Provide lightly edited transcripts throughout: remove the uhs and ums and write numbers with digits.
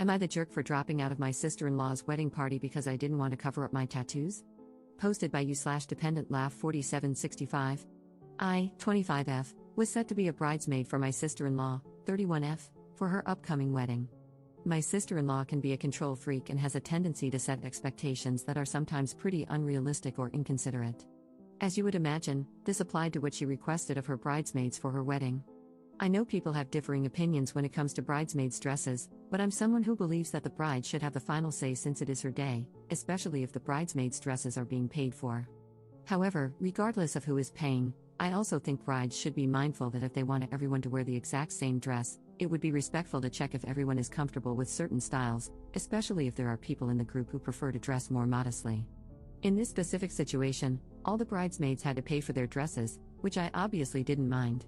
Am I the jerk for dropping out of my sister-in-law's wedding party because I didn't want to cover up my tattoos? Posted by you/dependent laugh 4765. I, 25F, was set to be a bridesmaid for my sister-in-law, 31F, for her upcoming wedding. My sister-in-law can be a control freak and has a tendency to set expectations that are sometimes pretty unrealistic or inconsiderate. As you would imagine, this applied to what she requested of her bridesmaids for her wedding. I know people have differing opinions when it comes to bridesmaids' dresses, but I'm someone who believes that the bride should have the final say since it is her day, especially if the bridesmaids' dresses are being paid for. However, regardless of who is paying, I also think brides should be mindful that if they want everyone to wear the exact same dress, it would be respectful to check if everyone is comfortable with certain styles, especially if there are people in the group who prefer to dress more modestly. In this specific situation, all the bridesmaids had to pay for their dresses, which I obviously didn't mind.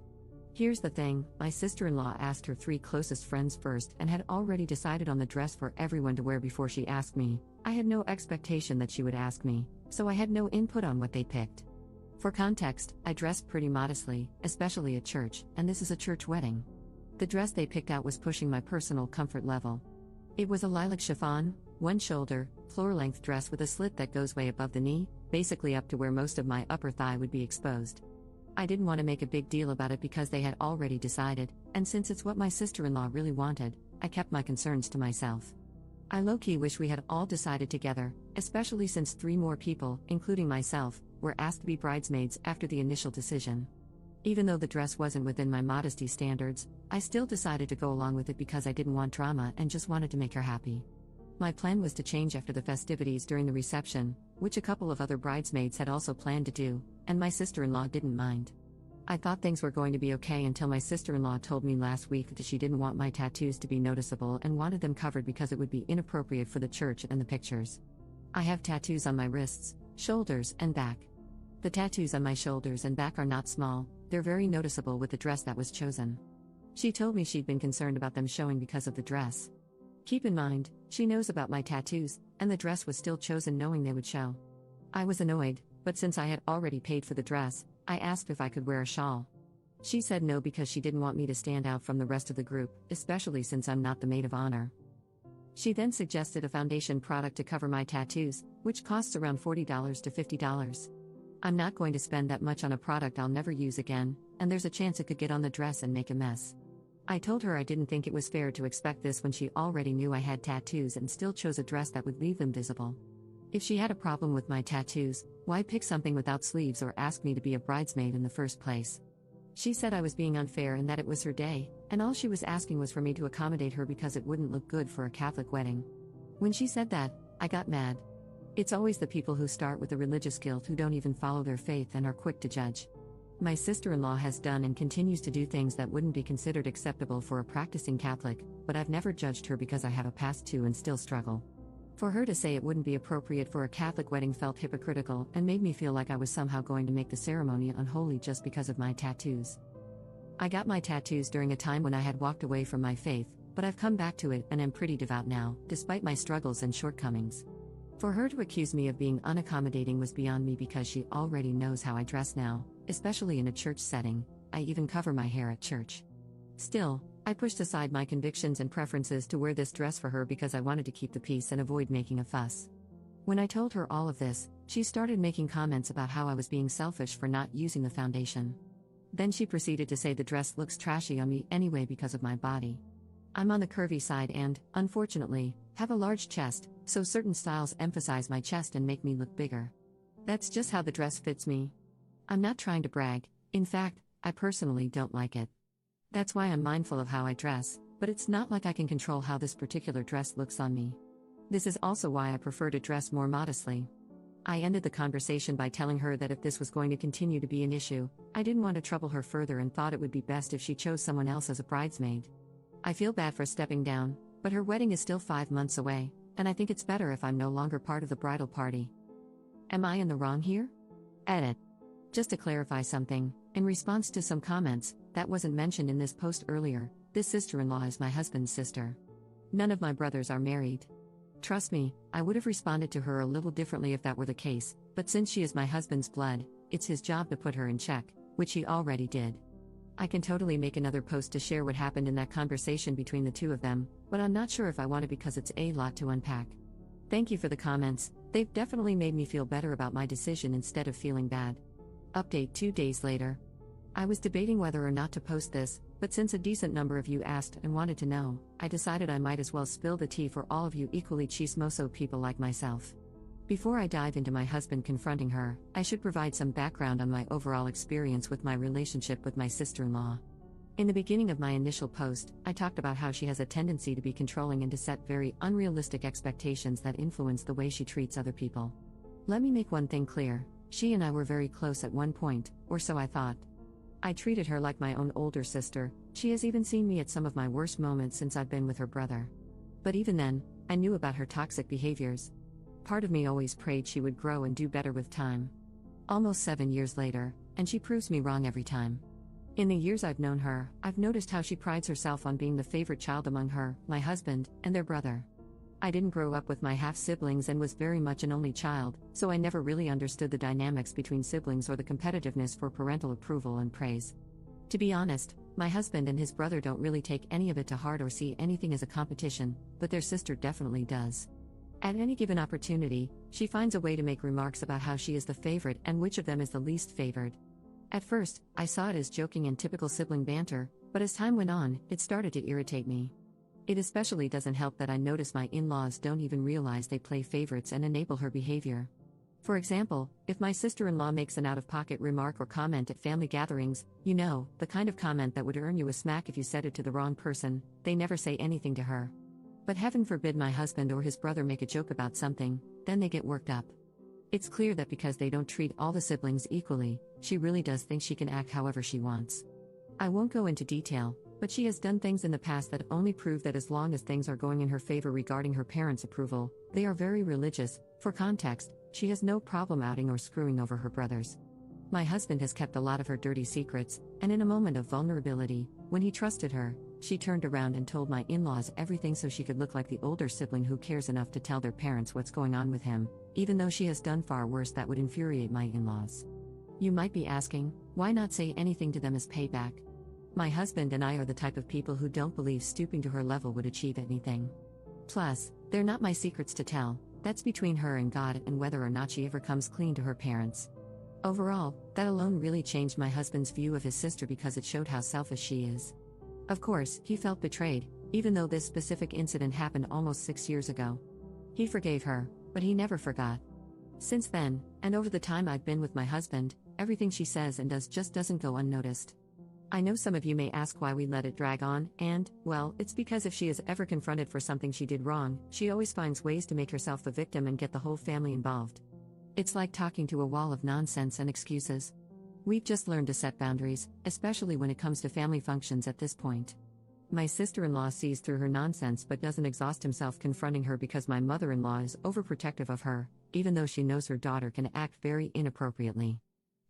Here's the thing, my sister-in-law asked her 3 closest friends first and had already decided on the dress for everyone to wear before she asked me. I had no expectation that she would ask me, so I had no input on what they picked. For context, I dressed pretty modestly, especially at church, and this is a church wedding. The dress they picked out was pushing my personal comfort level. It was a lilac chiffon, one-shoulder, floor-length dress with a slit that goes way above the knee, basically up to where most of my upper thigh would be exposed. I didn't want to make a big deal about it because they had already decided, and since it's what my sister-in-law really wanted, I kept my concerns to myself. I low-key wish we had all decided together, especially since 3 more people, including myself, were asked to be bridesmaids after the initial decision. Even though the dress wasn't within my modesty standards, I still decided to go along with it because I didn't want drama and just wanted to make her happy. My plan was to change after the festivities during the reception, which a couple of other bridesmaids had also planned to do, and my sister-in-law didn't mind. I thought things were going to be okay until my sister-in-law told me last week that she didn't want my tattoos to be noticeable and wanted them covered because it would be inappropriate for the church and the pictures. I have tattoos on my wrists, shoulders, and back. The tattoos on my shoulders and back are not small, they're very noticeable with the dress that was chosen. She told me she'd been concerned about them showing because of the dress. Keep in mind, she knows about my tattoos, and the dress was still chosen knowing they would show. I was annoyed, but since I had already paid for the dress, I asked if I could wear a shawl. She said no because she didn't want me to stand out from the rest of the group, especially since I'm not the maid of honor. She then suggested a foundation product to cover my tattoos, which costs around $40 to $50. I'm not going to spend that much on a product I'll never use again, and there's a chance it could get on the dress and make a mess. I told her I didn't think it was fair to expect this when she already knew I had tattoos and still chose a dress that would leave them visible. If she had a problem with my tattoos, why pick something without sleeves or ask me to be a bridesmaid in the first place? She said I was being unfair and that it was her day, and all she was asking was for me to accommodate her because it wouldn't look good for a Catholic wedding. When she said that, I got mad. It's always the people who start with the religious guilt who don't even follow their faith and are quick to judge. My sister-in-law has done and continues to do things that wouldn't be considered acceptable for a practicing Catholic, but I've never judged her because I have a past too and still struggle. For her to say it wouldn't be appropriate for a Catholic wedding felt hypocritical and made me feel like I was somehow going to make the ceremony unholy just because of my tattoos. I got my tattoos during a time when I had walked away from my faith, but I've come back to it and am pretty devout now, despite my struggles and shortcomings. For her to accuse me of being unaccommodating was beyond me because she already knows how I dress now, especially in a church setting. I even cover my hair at church. Still, I pushed aside my convictions and preferences to wear this dress for her because I wanted to keep the peace and avoid making a fuss. When I told her all of this, she started making comments about how I was being selfish for not using the foundation. Then she proceeded to say the dress looks trashy on me anyway because of my body. I'm on the curvy side and, unfortunately, have a large chest, so certain styles emphasize my chest and make me look bigger. That's just how the dress fits me. I'm not trying to brag, in fact, I personally don't like it. That's why I'm mindful of how I dress, but it's not like I can control how this particular dress looks on me. This is also why I prefer to dress more modestly. I ended the conversation by telling her that if this was going to continue to be an issue, I didn't want to trouble her further and thought it would be best if she chose someone else as a bridesmaid. I feel bad for stepping down, but her wedding is still 5 months away, and I think it's better if I'm no longer part of the bridal party. Am I in the wrong here? Edit. Just to clarify something, in response to some comments that wasn't mentioned in this post earlier, this sister-in-law is my husband's sister. None of my brothers are married. Trust me, I would have responded to her a little differently if that were the case, but since she is my husband's blood, it's his job to put her in check, which he already did. I can totally make another post to share what happened in that conversation between the two of them, but I'm not sure if I want to because it's a lot to unpack. Thank you for the comments, they've definitely made me feel better about my decision instead of feeling bad. Update 2 days later. I was debating whether or not to post this, but since a decent number of you asked and wanted to know, I decided I might as well spill the tea for all of you equally chismoso people like myself. Before I dive into my husband confronting her, I should provide some background on my overall experience with my relationship with my sister-in-law. In the beginning of my initial post, I talked about how she has a tendency to be controlling and to set very unrealistic expectations that influence the way she treats other people. Let me make one thing clear, she and I were very close at one point, or so I thought. I treated her like my own older sister, she has even seen me at some of my worst moments since I've been with her brother. But even then, I knew about her toxic behaviors. Part of me always prayed she would grow and do better with time. Almost 7 years later, and she proves me wrong every time. In the years I've known her, I've noticed how she prides herself on being the favorite child among her, my husband, and their brother. I didn't grow up with my half-siblings and was very much an only child, so I never really understood the dynamics between siblings or the competitiveness for parental approval and praise. To be honest, my husband and his brother don't really take any of it to heart or see anything as a competition, but their sister definitely does. At any given opportunity, she finds a way to make remarks about how she is the favorite and which of them is the least favored. At first, I saw it as joking and typical sibling banter, but as time went on, it started to irritate me. It especially doesn't help that I notice my in-laws don't even realize they play favorites and enable her behavior. For example, if my sister-in-law makes an out-of-pocket remark or comment at family gatherings, you know, the kind of comment that would earn you a smack if you said it to the wrong person, they never say anything to her. But heaven forbid my husband or his brother make a joke about something, then they get worked up. It's clear that because they don't treat all the siblings equally, she really does think she can act however she wants. I won't go into detail, but she has done things in the past that only prove that as long as things are going in her favor regarding her parents' approval, they are very religious. For context, she has no problem outing or screwing over her brothers. My husband has kept a lot of her dirty secrets, and in a moment of vulnerability, when he trusted her, she turned around and told my in-laws everything so she could look like the older sibling who cares enough to tell their parents what's going on with him, even though she has done far worse that would infuriate my in-laws. You might be asking, why not say anything to them as payback? My husband and I are the type of people who don't believe stooping to her level would achieve anything. Plus, they're not my secrets to tell, that's between her and God and whether or not she ever comes clean to her parents. Overall, that alone really changed my husband's view of his sister because it showed how selfish she is. Of course, he felt betrayed, even though this specific incident happened almost 6 years ago. He forgave her, but he never forgot. Since then, and over the time I've been with my husband, everything she says and does just doesn't go unnoticed. I know some of you may ask why we let it drag on, and, well, it's because if she is ever confronted for something she did wrong, she always finds ways to make herself the victim and get the whole family involved. It's like talking to a wall of nonsense and excuses. We've just learned to set boundaries, especially when it comes to family functions at this point. My sister-in-law sees through her nonsense but doesn't exhaust himself confronting her because my mother-in-law is overprotective of her, even though she knows her daughter can act very inappropriately.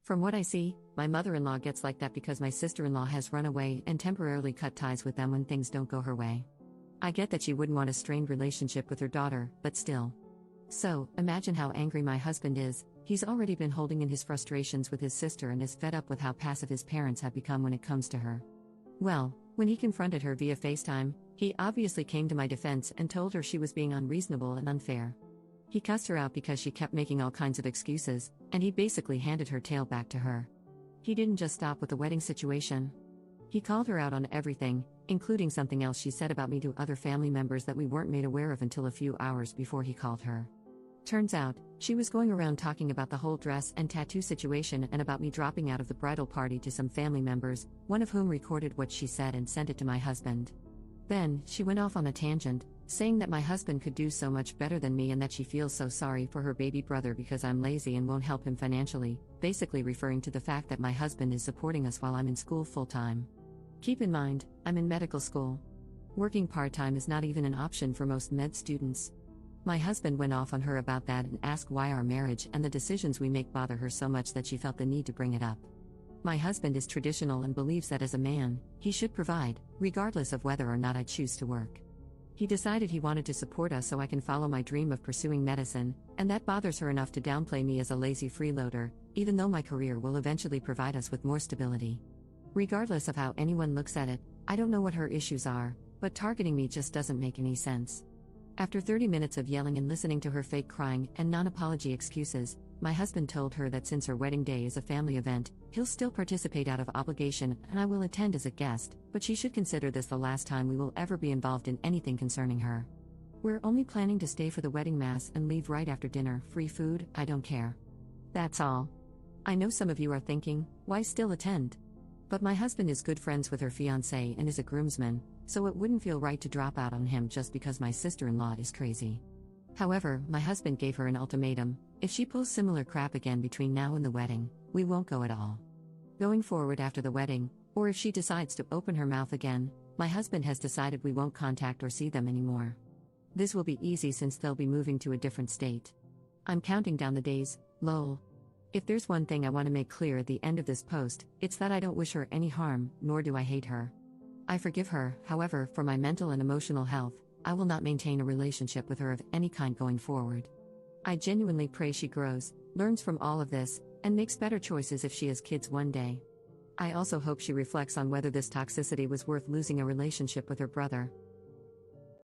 From what I see, my mother-in-law gets like that because my sister-in-law has run away and temporarily cut ties with them when things don't go her way. I get that she wouldn't want a strained relationship with her daughter, but still. So, imagine how angry my husband is. He's already been holding in his frustrations with his sister and is fed up with how passive his parents have become when it comes to her. Well, when he confronted her via FaceTime, he obviously came to my defense and told her she was being unreasonable and unfair. He cussed her out because she kept making all kinds of excuses, and he basically handed her tail back to her. He didn't just stop with the wedding situation. He called her out on everything, including something else she said about me to other family members that we weren't made aware of until a few hours before he called her. Turns out, she was going around talking about the whole dress and tattoo situation and about me dropping out of the bridal party to some family members, one of whom recorded what she said and sent it to my husband. Then, she went off on a tangent, saying that my husband could do so much better than me and that she feels so sorry for her baby brother because I'm lazy and won't help him financially, basically referring to the fact that my husband is supporting us while I'm in school full-time. Keep in mind, I'm in medical school. Working part-time is not even an option for most med students. My husband went off on her about that and asked why our marriage and the decisions we make bother her so much that she felt the need to bring it up. My husband is traditional and believes that as a man, he should provide, regardless of whether or not I choose to work. He decided he wanted to support us so I can follow my dream of pursuing medicine, and that bothers her enough to downplay me as a lazy freeloader, even though my career will eventually provide us with more stability. Regardless of how anyone looks at it, I don't know what her issues are, but targeting me just doesn't make any sense. After 30 minutes of yelling and listening to her fake crying and non-apology excuses, my husband told her that since her wedding day is a family event, he'll still participate out of obligation and I will attend as a guest, but she should consider this the last time we will ever be involved in anything concerning her. We're only planning to stay for the wedding mass and leave right after dinner, free food, I don't care. That's all. I know some of you are thinking, why still attend? But my husband is good friends with her fiancé and is a groomsman, so it wouldn't feel right to drop out on him just because my sister-in-law is crazy. However, my husband gave her an ultimatum: if she pulls similar crap again between now and the wedding, we won't go at all. Going forward after the wedding, or if she decides to open her mouth again, my husband has decided we won't contact or see them anymore. This will be easy since they'll be moving to a different state. I'm counting down the days, lol. If there's one thing I want to make clear at the end of this post, it's that I don't wish her any harm, nor do I hate her. I forgive her, however, for my mental and emotional health, I will not maintain a relationship with her of any kind going forward. I genuinely pray she grows, learns from all of this, and makes better choices if she has kids one day. I also hope she reflects on whether this toxicity was worth losing a relationship with her brother.